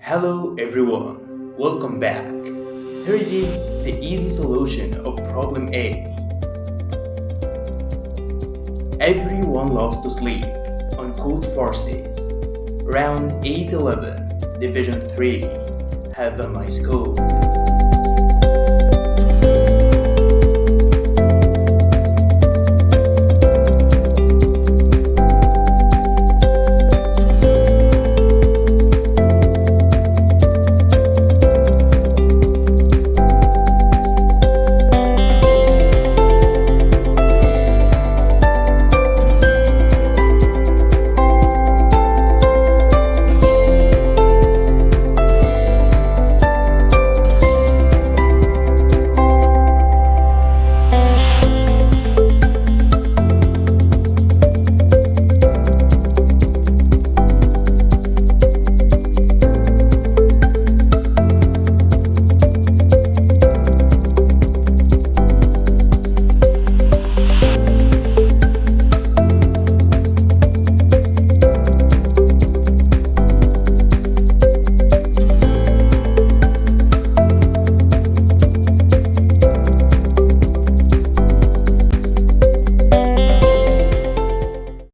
Hello everyone, welcome back. Here it is the easy solution of problem A. Everyone loves to sleep on Codeforces Round 811 Division 3. Have a nice code.